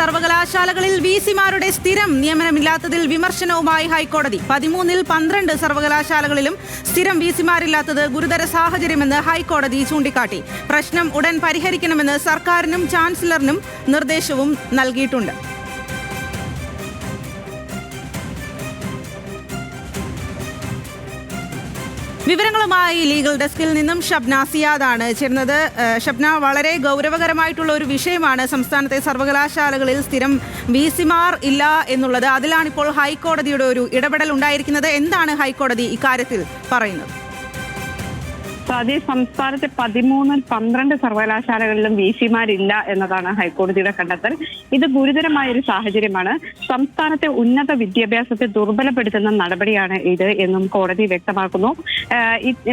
സർവകലാശാലകളിൽ വിസിമാരുടെ സ്ഥിരം നിയമനമില്ലാത്തതിൽ വിമർശനവുമായി ഹൈക്കോടതി. 13-ൽ 12 സർവകലാശാലകളിലും സ്ഥിരം വിസിമാരില്ലാത്തത് ഗുരുതര സാഹചര്യമെന്ന് ഹൈക്കോടതി ചൂണ്ടിക്കാട്ടി. പ്രശ്നം ഉടൻ പരിഹരിക്കണമെന്ന് സർക്കാരിനും ചാൻസലറിനും നിർദ്ദേശവും നൽകിയിട്ടുണ്ട്. വിവരങ്ങളുമായി ലീഗൽ ഡെസ്കിൽ നിന്നും ഷബ്ന സിയാദാണ് ചേർന്നത്. ഷബ്ന, വളരെ ഗൗരവകരമായിട്ടുള്ള ഒരു വിഷയമാണ് സംസ്ഥാനത്തെ സർവകലാശാലകളിൽ സ്ഥിരം വിസിമാർ ഇല്ല എന്നുള്ളത്. അതിലാണിപ്പോൾ ഹൈക്കോടതിയുടെ ഒരു ഇടപെടൽ ഉണ്ടായിരിക്കുന്നത്. എന്താണ് ഹൈക്കോടതി ഇക്കാര്യത്തിൽ പറയുന്നത്? അതേ സംസ്ഥാനത്തെ 13-ൽ 12 സർവകലാശാലകളിലും വിസിമാരില്ല എന്നതാണ് ഹൈക്കോടതിയുടെ കണ്ടെത്തൽ. ഇത് ഗുരുതരമായ ഒരു സാഹചര്യമാണ്. സംസ്ഥാനത്തെ ഉന്നത വിദ്യാഭ്യാസത്തെ ദുർബലപ്പെടുത്തുന്ന നടപടിയാണ് ഇത് എന്നും കോടതി വ്യക്തമാക്കുന്നു.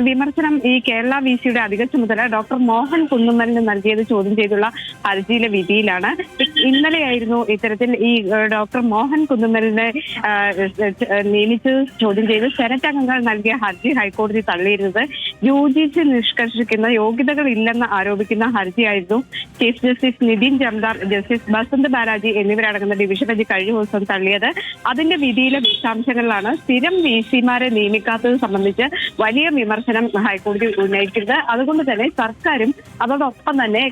വിമർശനം ഈ കേരള വിസിയുടെ അധിക ചുമതല ഡോക്ടർ മോഹൻ കുന്നുമ്മലിന് നൽകിയത് ചോദ്യം ചെയ്തുള്ള ഹർജിയിലെ വിധിയിലാണ്. ഇന്നലെയായിരുന്നു ഇത്തരത്തിൽ ഈ ഡോക്ടർ മോഹൻ കുന്നുമ്മലിനെ നിയമിച്ച് ചോദ്യം ചെയ്ത് സെനറ്റ് അംഗങ്ങൾ നൽകിയ ഹർജി ഹൈക്കോടതി തള്ളിയിരുന്നത്. UGC നിഷ്കർഷിക്കുന്ന യോഗ്യതകൾ ഇല്ലെന്ന് ആരോപിക്കുന്ന ഹർജിയായിരുന്നു chief justice Nitin Jamdar, justice Basant Balaji എന്നിവരടങ്ങുന്ന ഡിവിഷൻ ബെഞ്ച് കഴിഞ്ഞ ദിവസം തള്ളിയത്. അതിന്റെ വിധിയിലെ വിശദാംശങ്ങളിലാണ് സ്ഥിരം വിസിമാരെ നിയമിക്കാത്തത് സംബന്ധിച്ച് വലിയ വിമർശനം ഹൈക്കോടതി ഉന്നയിക്കുന്നത്. അതുകൊണ്ട് തന്നെ സർക്കാരും അതോടൊപ്പം തന്നെ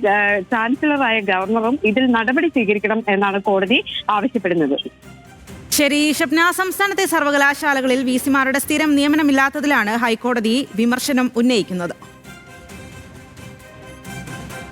ചാൻസലറായ ഗവർണറും ഇതിൽ നടപടി സ്വീകരിക്കണം എന്നാണ് കോടതി ആവശ്യപ്പെടുന്നത്. ശരി ഷബ്ന, സംസ്ഥാനത്തെ സർവകലാശാലകളിൽ വിസിമാരുടെ സ്ഥിരം നിയമനമില്ലാത്തതിലാണ് ഹൈക്കോടതി വിമർശനം ഉന്നയിക്കുന്നത്.